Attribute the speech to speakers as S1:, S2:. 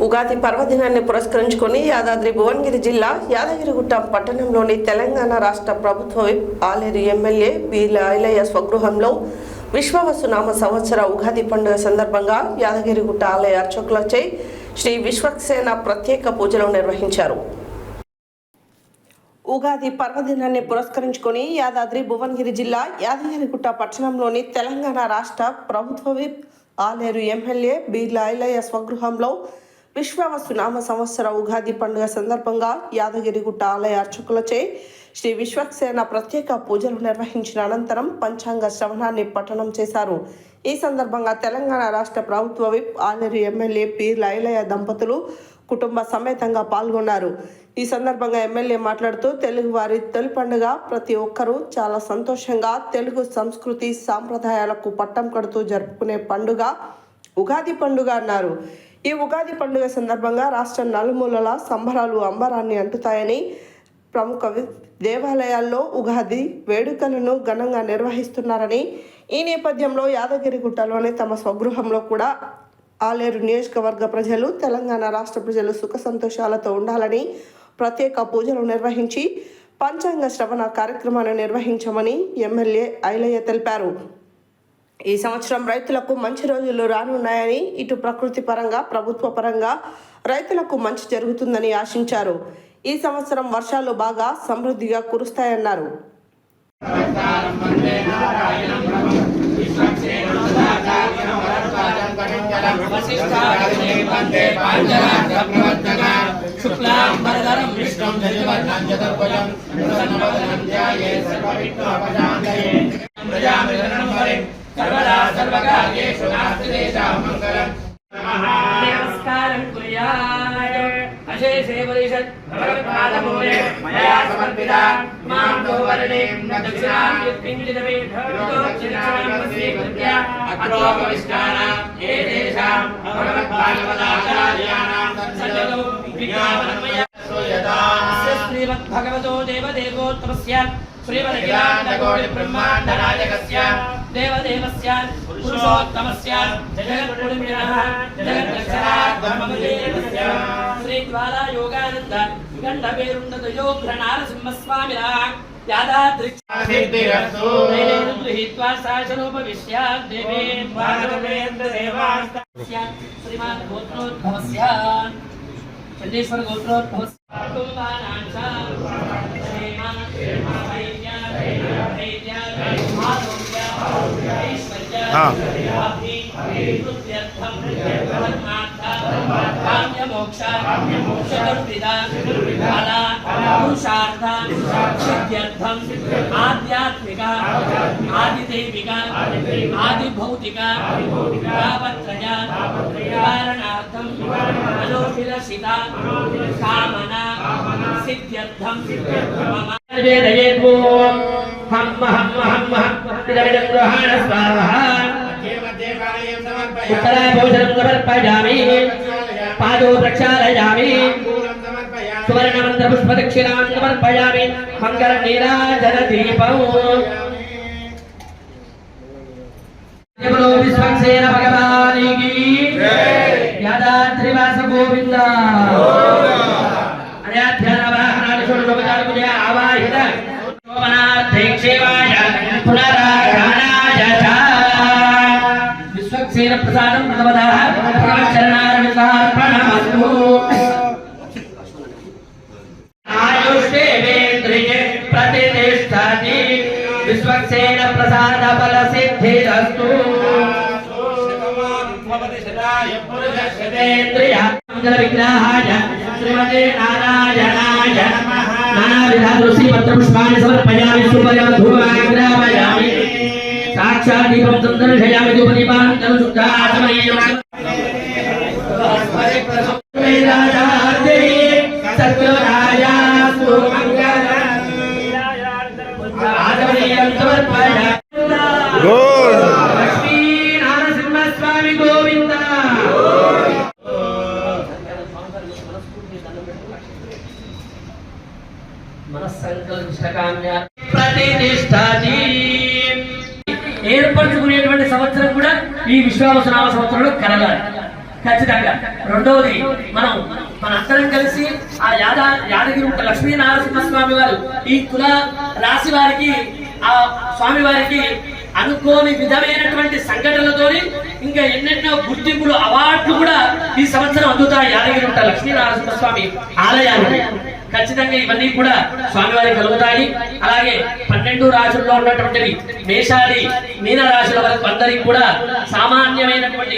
S1: ఉగాది పర్వదినాన్ని పురస్కరించుకొని యాదాద్రి భువనగిరి జిల్లా యాదగిరిగుట్ట పట్టణంలోని తెలంగాణ రాష్ట్ర ప్రభుత్వ whip Aleru MLA B Ailayya స్వగృహంలో విశ్వావసునామ సంవత్సర ఉగాది పండుగ సందర్భంగా యాదగిరిగుట్ట ఆలయ అర్చకులచే శ్రీ విశ్వక్సేన ప్రత్యేక పూజలు నిర్వహించారు. ఉగాది పర్వదినాన్ని పురస్కరించుకొని యాదాద్రి భువనగిరి జిల్లా యాదగిరిగుట్ట పట్టణంలోని తెలంగాణ రాష్ట్ర ప్రభుత్వ whip Aleru MLA B Ailayya స్వగృహంలో విశ్వావసునామ సంవత్సర ఉగాది పండుగ సందర్భంగా యాదగిరిగుట్ట ఆలయ అర్చకులచే శ్రీ విశ్వక్సేన ప్రత్యేక పూజలు నిర్వహించిన అనంతరం పంచాంగ శ్రవణాన్ని పఠనం చేశారు. ఈ సందర్భంగా తెలంగాణ రాష్ట్ర ప్రభుత్వ whip Aleru MLA P Ilaiah దంపతులు కుటుంబ సమేతంగా పాల్గొన్నారు. ఈ సందర్భంగా ఎమ్మెల్యే మాట్లాడుతూ తెలుగు వారి తొలి పండుగ ప్రతి ఒక్కరూ చాలా సంతోషంగా తెలుగు సంస్కృతి సాంప్రదాయాలకు పట్టం కడుతూ జరుపుకునే పండుగ ఉగాది పండుగ అన్నారు. ఈ ఉగాది పండుగ సందర్భంగా రాష్ట్ర నలుమూలల సంబరాలు అంబరాన్ని అంటుతాయని, ప్రముఖ దేవాలయాల్లో ఉగాది వేడుకలను ఘనంగా నిర్వహిస్తున్నారని, ఈ నేపథ్యంలో యాదగిరిగుట్టలోని తమ స్వగృహంలో కూడా ఆలేరు నియోజకవర్గ ప్రజలు, తెలంగాణ రాష్ట్ర ప్రజలు సుఖ సంతోషాలతో ఉండాలని ప్రత్యేక పూజలు నిర్వహించి పంచాంగ శ్రవణ కార్యక్రమాన్ని నిర్వహించమని ఎమ్మెల్యే ఐలయ్య తెలిపారు. ఈ సంవత్సరం రైతులకు మంచి రోజులు రానున్నాయని, ఇటు ప్రకృతి పరంగా ప్రభుత్వ పరంగా రైతులకు మంచి జరుగుతుందని ఆశించారు. ఈ సంవత్సరం వర్షాలు బాగా సమృద్ధిగా కురుస్తాయన్నారు.
S2: నమస్కారం అశేషే పరిషత్ భగవత్పాదమూలే మయా సమర్పిత మాం దోవర్ణేం దక్షిణాం యత్కించిదపి దక్షిణాం స్వీకృత్య అత్రోపవిష్టాన ఏతేషాం భగవత్పాదవదాచార్యాణాం సజ్జతో విజ్ఞాపనమయ శ్రీమద్భగవతో దేవదేవోత్తమస్య శ్రీమదఖిలాండకోటి బ్రహ్మాండ నాయకస్య దేవదేవస్య పురుషోత్తమస్య జగద్గురుమినః జగద్రక్షణార్థమముదేవస్య శ్రీ జ్వాలా యోగానంద గండపేరుండత యోగ్ర నారసింహస్వామినః యాదాద్రి సిద్ధిరస్తు గృహీత్వా శాసనోపవిశ్య దేవే భాగవతేంద్ర దేవాస్య శ్రీమాన్ గోత్రోద్భవస్య చండీశ్వర గోత్రోద్భవస్య కుటుంబానాంచ ఆధ్యాత్మిక ఆదిదైవిక ఆదిభౌతిక తాపత్రయ నివారణార్థం మనోభిలషిత కామన సిద్ధ్యర్థం మమ హమ్మ హమ్మ హమ్మ ఇదమిదగ్రహాణ స్వాహ ఉత్తరాభూషణం సమర్పయామి పాదో ప్రక్షాళయామి సువర్ణమంత్రపుష్పదక్షిణాం సమర్పయామి మంగళ నీరాజన దీపం విశ్వక్సేన భగవానికి యాదాద్రివాస గోవింద అయాధ్యాన వాహనాలు షోడశోపచార ఆవాహిత శోభనార్థేక్షేవాయ పునరాఘానాయ విశ్వక్సేన ప్రసాదం ప్రథమతః భగవచ్చరణారవిందార్పణమస్తు ఆయుష్యేవేంద్రియే ప్రతిష్ఠతి విశ్వక్సేన ప్రసాద ఫల సిద్ధిరస్తు మంగళ విగ్రహాయ శ్రీమతే నారాయణాయ నమః నానావిధ పత్రపుష్పాన్ని సమర్పయామి సుపర్యం ధూమాగ్రామయామి సాక్షాత్ దీపం సందర్శయామి ధూపదీపానంతరం శుద్ధాచమనీయం సత్యరాయాస్తు మంగళం ఆచమనీయం సమర్పయామి లక్ష్మీ నారసింహస్వామి గోవింద మనస్సంకల్పిష్టకామ్య ప్రతిష్ఠాతి ఏర్పరచుకునేటువంటి సంవత్సరం కూడా ఈ విశ్వావసునామ సంవత్సరంలో కలగాలి.
S3: ఖచ్చితంగా. రెండవది మనందరం కలిసి ఆ యాదగిరి లక్ష్మీ నరసింహస్వామి వారు ఈ తుల రాశి వారికి ఆ స్వామి వారికి అనుకోని విధమైనటువంటి సంఘటనలతోని ఇంకా ఎన్నెన్నో గుర్తింపులు అవార్డులు కూడా ఈ సంవత్సరం అందుతాయి యాదగిరి లక్ష్మీ నరసింహస్వామి ఆలయానికి. ఖచ్చితంగా ఇవన్నీ కూడా స్వామివారికి కలుగుతాయి. అలాగే 12 రాశుల్లో ఉన్నటువంటివి మేషాది మీన రాశుల వరకు అందరికి కూడా సామాన్యమైనటువంటి